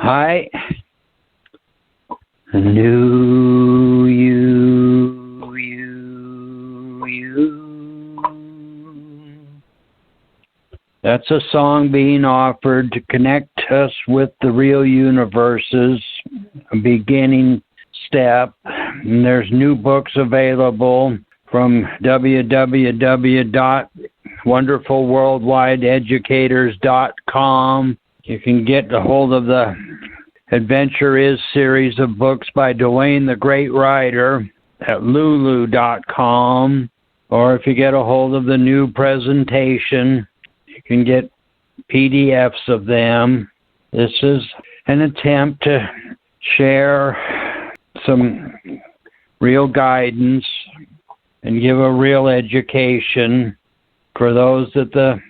I knew you. That's a song being offered to connect us with the real universes, a beginning step. And there's new books available from www.wonderfulworldwideeducators.com. You can get a hold of the Adventure Is series of books by Dwayne the Great Writer at lulu.com. Or if you get a hold of the new presentation, you can get PDFs of them. This is an attempt to share some real guidance and give a real education for those that the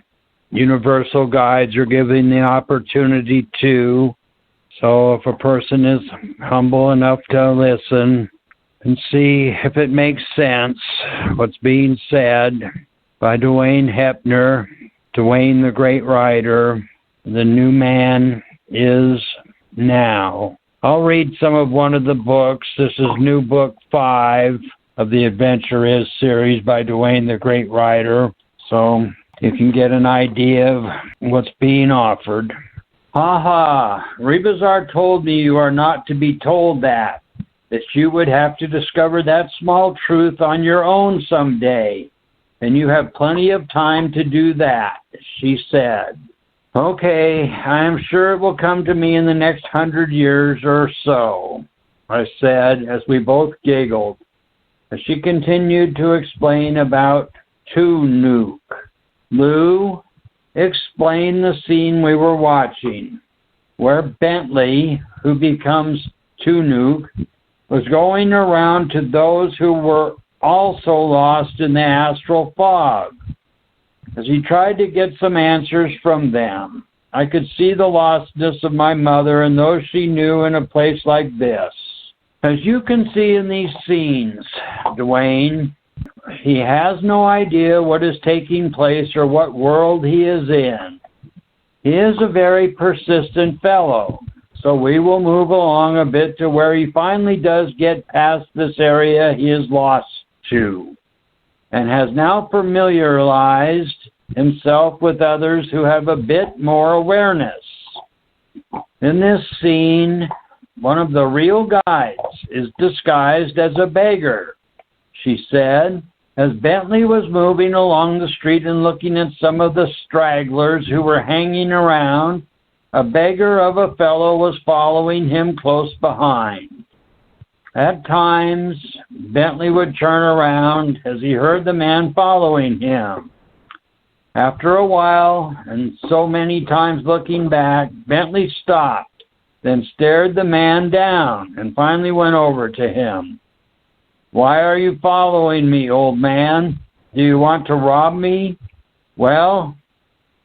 universal guides are giving the opportunity to. So if a person is humble enough to listen and see if it makes sense, what's being said by Dwayne Hepner, Dwayne the Great Writer, the new man is now. I'll read some of one of the books. This is new book 5 of the Adventure Is series by Dwayne the Great Writer, so you can get an idea of what's being offered. Rebazar told me you are not to be told that you would have to discover that small truth on your own someday, and you have plenty of time to do that, she said. Okay, I am sure it will come to me in the next 100 years or so, I said as we both giggled. As she continued to explain about Nuke. Lou, explain the scene we were watching, where Bentley, who becomes Nuke, was going around to those who were also lost in the astral fog. As he tried to get some answers from them, I could see the lostness of my mother and those she knew in a place like this. As you can see in these scenes, Dwayne, he has no idea what is taking place or what world he is in. He is a very persistent fellow, so we will move along a bit to where he finally does get past this area he is lost to, and has now familiarized himself with others who have a bit more awareness. In this scene, one of the real guides is disguised as a beggar, she said, as Bentley was moving along the street and looking at some of the stragglers who were hanging around. A beggar of a fellow was following him close behind. At times, Bentley would turn around as he heard the man following him. After a while, and so many times looking back, Bentley stopped, then stared the man down, and finally went over to him. Why are you following me, old man? Do you want to rob me? Well,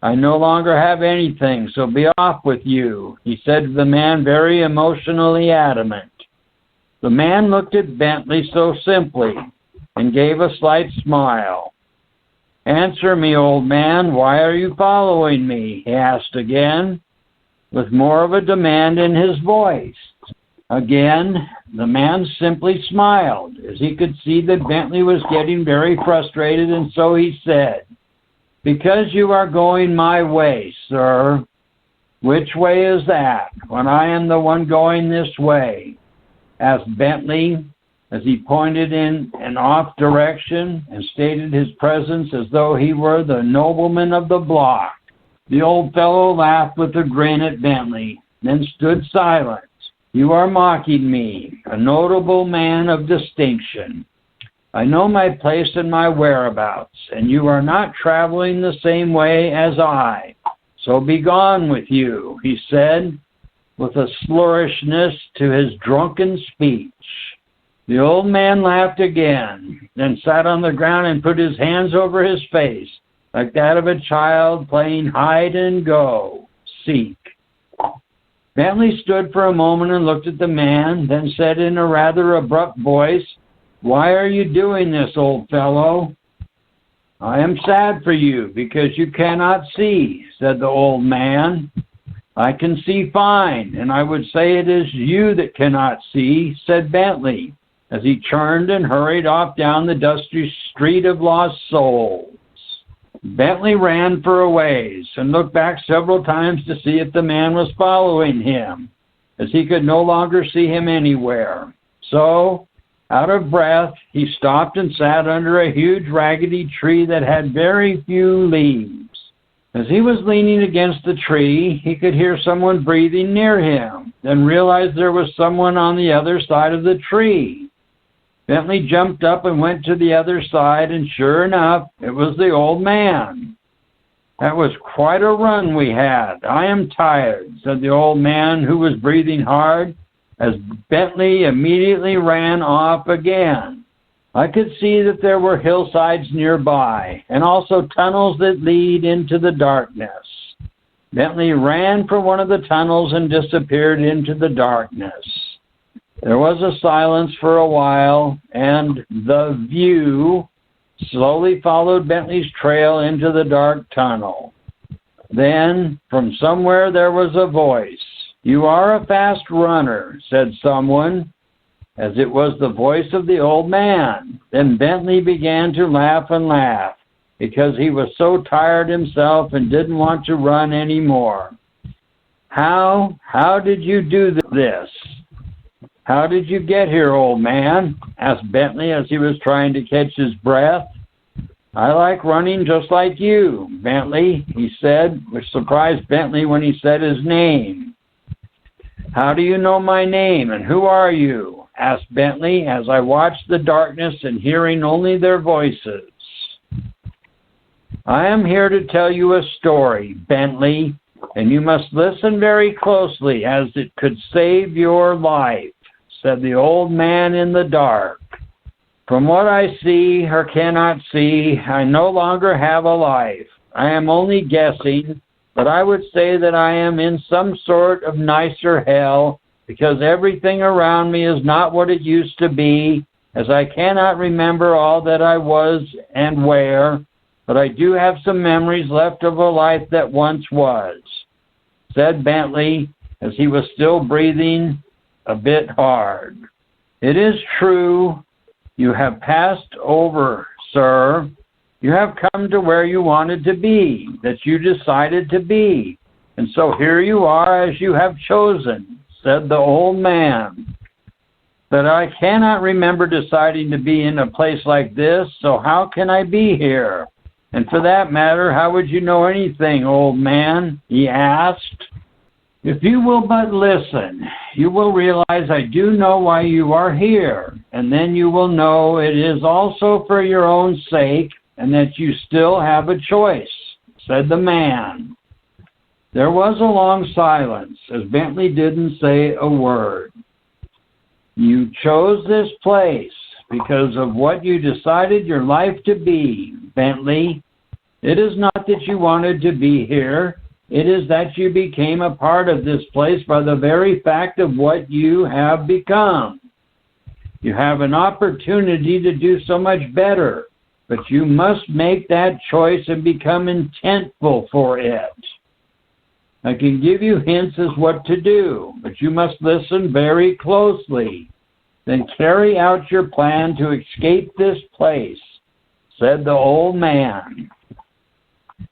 I no longer have anything, so be off with you, he said to the man, very emotionally adamant. The man looked at Bentley so simply and gave a slight smile. Answer me, old man, why are you following me? He asked again, with more of a demand in his voice. Again, the man simply smiled, as he could see that Bentley was getting very frustrated, and so he said, Because you are going my way, sir. Which way is that, when I am the one going this way? Asked Bentley, as he pointed in an off direction and stated his presence as though he were the nobleman of the block. The old fellow laughed with a grin at Bentley, then stood silent. You are mocking me, a notable man of distinction. I know my place and my whereabouts, and you are not traveling the same way as I. So be gone with you, he said, with a slurrishness to his drunken speech. The old man laughed again, then sat on the ground and put his hands over his face, like that of a child playing hide and go, seek. Bentley stood for a moment and looked at the man, then said in a rather abrupt voice, Why are you doing this, old fellow? I am sad for you, because you cannot see, said the old man. I can see fine, and I would say it is you that cannot see, said Bentley, as he turned and hurried off down the dusty street of lost souls. Bentley ran for a ways and looked back several times to see if the man was following him, as he could no longer see him anywhere. So, out of breath, he stopped and sat under a huge raggedy tree that had very few leaves. As he was leaning against the tree, he could hear someone breathing near him, then realized there was someone on the other side of the tree. Bentley jumped up and went to the other side, and sure enough, it was the old man. That was quite a run we had. I am tired, said the old man, who was breathing hard, as Bentley immediately ran off again. I could see that there were hillsides nearby, and also tunnels that lead into the darkness. Bentley ran for one of the tunnels and disappeared into the darkness. There was a silence for a while, and the view slowly followed Bentley's trail into the dark tunnel. Then, from somewhere there was a voice. You are a fast runner, said someone, as it was the voice of the old man. Then Bentley began to laugh and laugh, because he was so tired himself and didn't want to run anymore. How did you do this? How did you get here, old man? Asked Bentley as he was trying to catch his breath. I like running just like you, Bentley, he said, which surprised Bentley when he said his name. How do you know my name, and who are you? Asked Bentley as I watched the darkness and hearing only their voices. I am here to tell you a story, Bentley, and you must listen very closely as it could save your life, said the old man in the dark. From what I see or cannot see, I no longer have a life. I am only guessing, but I would say that I am in some sort of nicer hell, because everything around me is not what it used to be, as I cannot remember all that I was and where, but I do have some memories left of a life that once was, said Bentley, as he was still breathing a bit hard. It is true. You have passed over, sir. You have come to where you wanted to be, that you decided to be. And so here you are as you have chosen, said the old man. But I cannot remember deciding to be in a place like this, so how can I be here? And for that matter, how would you know anything, old man? He asked. If you will but listen, you will realize I do know why you are here, and then you will know it is also for your own sake, and that you still have a choice, said the man. There was a long silence, as Bentley didn't say a word. You chose this place because of what you decided your life to be, Bentley. It is not that you wanted to be here. It is that you became a part of this place by the very fact of what you have become. You have an opportunity to do so much better, but you must make that choice and become intentful for it. I can give you hints as what to do, but you must listen very closely. Then carry out your plan to escape this place, said the old man.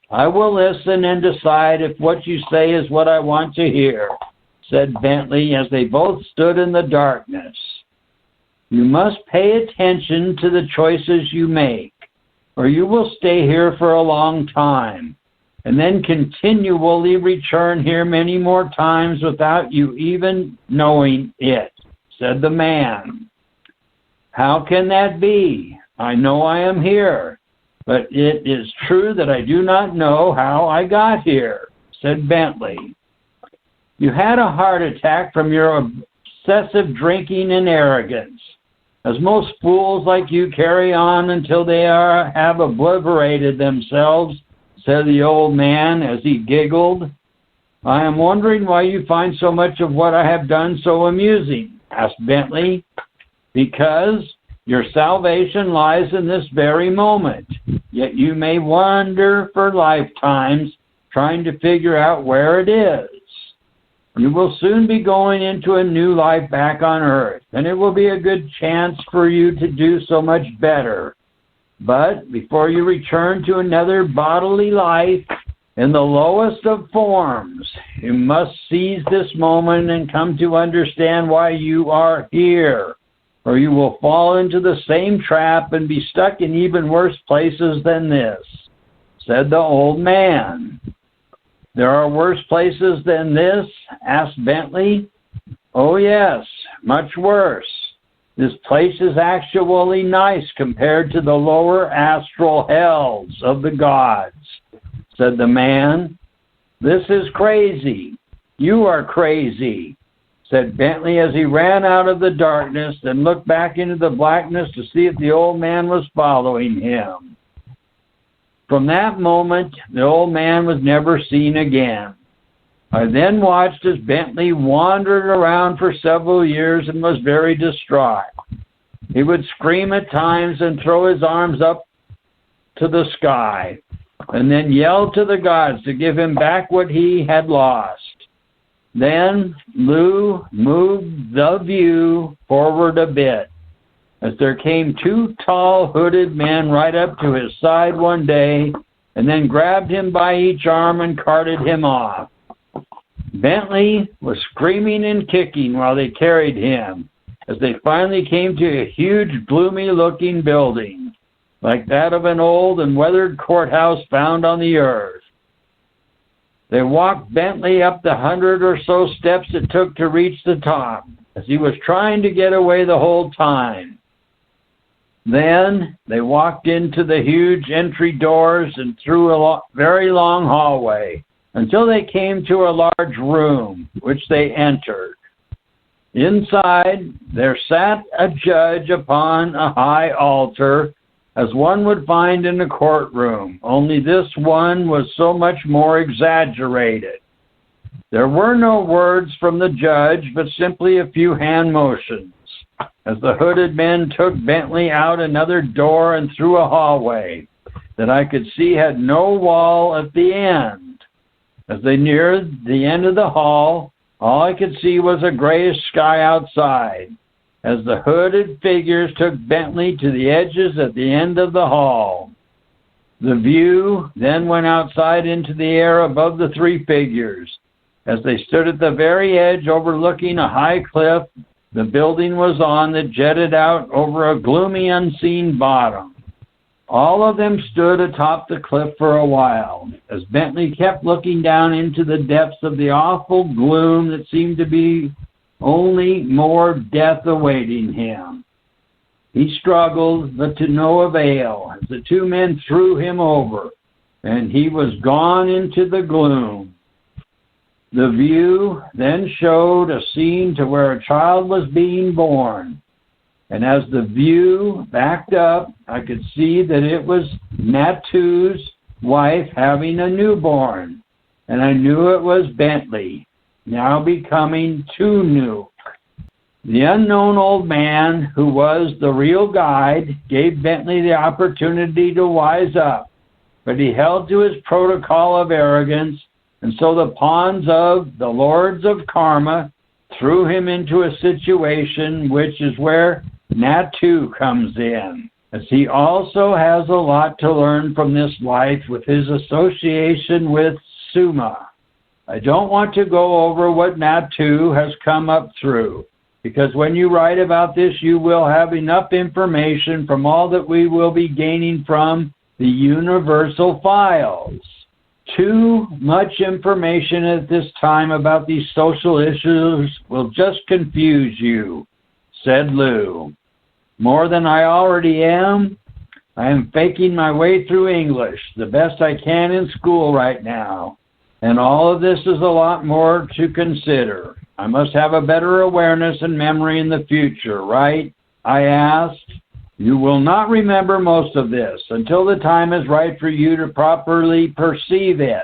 I will listen and decide if what you say is what I want to hear, said Bentley as they both stood in the darkness. You must pay attention to the choices you make, or you will stay here for a long time, and then continually return here many more times without you even knowing it, said the man. How can that be? I know I am here, but it is true that I do not know how I got here, said Bentley. You had a heart attack from your obsessive drinking and arrogance, as most fools like you carry on until they have obliterated themselves, said the old man as he giggled. I am wondering why you find so much of what I have done so amusing, asked Bentley. Because your salvation lies in this very moment, yet you may wander for lifetimes trying to figure out where it is. You will soon be going into a new life back on earth, and it will be a good chance for you to do so much better. But before you return to another bodily life in the lowest of forms, you must seize this moment and come to understand why you are here, or you will fall into the same trap and be stuck in even worse places than this, said the old man. There are worse places than this? Asked Bentley. Oh yes, much worse. This place is actually nice compared to the lower astral hells of the gods, said the man. This is crazy. You are crazy, said Bentley as he ran out of the darkness and looked back into the blackness to see if the old man was following him. From that moment, the old man was never seen again. I then watched as Bentley wandered around for several years and was very distraught. He would scream at times and throw his arms up to the sky, and then yell to the gods to give him back what he had lost. Then Lou moved the view forward a bit, as there came two tall hooded men right up to his side one day and then grabbed him by each arm and carted him off. Bentley was screaming and kicking while they carried him, as they finally came to a huge gloomy-looking building, like that of an old and weathered courthouse found on the earth. They walked Bentley up the 100 or so steps it took to reach the top, as he was trying to get away the whole time. Then they walked into the huge entry doors and through a very long hallway until they came to a large room, which they entered. Inside, there sat a judge upon a high altar, as one would find in a courtroom, only this one was so much more exaggerated. There were no words from the judge, but simply a few hand motions, as the hooded men took Bentley out another door and through a hallway that I could see had no wall at the end. As they neared the end of the hall, all I could see was a grayish sky outside, as the hooded figures took Bentley to the edges at the end of the hall. The view then went outside into the air above the three figures. As they stood at the very edge overlooking a high cliff the building was on that jetted out over a gloomy unseen bottom. All of them stood atop the cliff for a while, as Bentley kept looking down into the depths of the awful gloom that seemed to be only more death awaiting him. He struggled, but to no avail, as the two men threw him over, and he was gone into the gloom. The view then showed a scene to where a child was being born, and as the view backed up, I could see that it was Natu's wife having a newborn, and I knew it was Bentley, now becoming Tunu. The unknown old man, who was the real guide, gave Bentley the opportunity to wise up, but he held to his protocol of arrogance, and so the pawns of the lords of karma threw him into a situation which is where Natu comes in, as he also has a lot to learn from this life with his association with Suma. I don't want to go over what Natu has come up through, because when you write about this, you will have enough information from all that we will be gaining from the universal files. Too much information at this time about these social issues will just confuse you, said Lou. More than I already am? I am faking my way through English, the best I can in school right now. And all of this is a lot more to consider. I must have a better awareness and memory in the future, right? I asked. You will not remember most of this until the time is right for you to properly perceive it.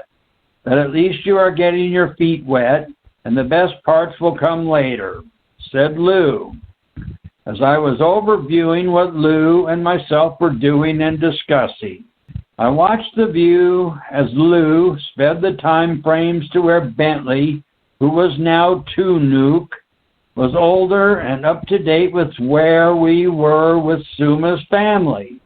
But at least you are getting your feet wet, and the best parts will come later, said Lou. As I was overviewing what Lou and myself were doing and discussing, I watched the view as Lou sped the time frames to where Bentley, who was now 2 Nuke, was older and up to date with where we were with Suma's family.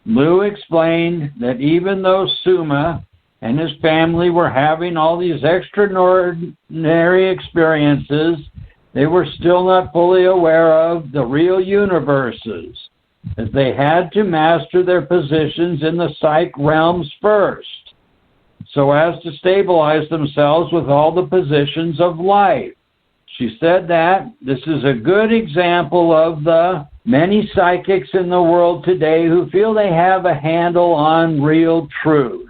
Lou explained that even though Suma and his family were having all these extraordinary experiences, they were still not fully aware of the real universes, as they had to master their positions in the psych realms first, so as to stabilize themselves with all the positions of life. She said that this is a good example of the many psychics in the world today who feel they have a handle on real truth,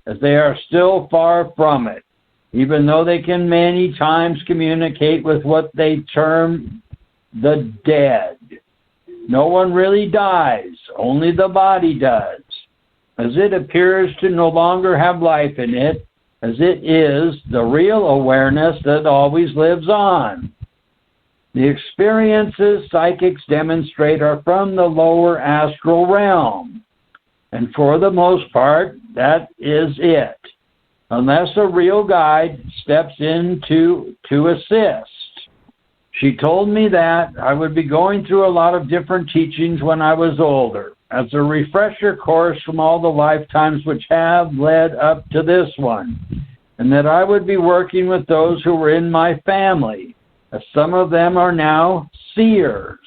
as they are still far from it, even though they can many times communicate with what they term the dead. No one really dies, only the body does, as it appears to no longer have life in it, as it is the real awareness that always lives on. The experiences psychics demonstrate are from the lower astral realm, and for the most part, that is it, unless a real guide steps in to assist. She told me that I would be going through a lot of different teachings when I was older, as a refresher course from all the lifetimes which have led up to this one, and that I would be working with those who were in my family, as some of them are now seers.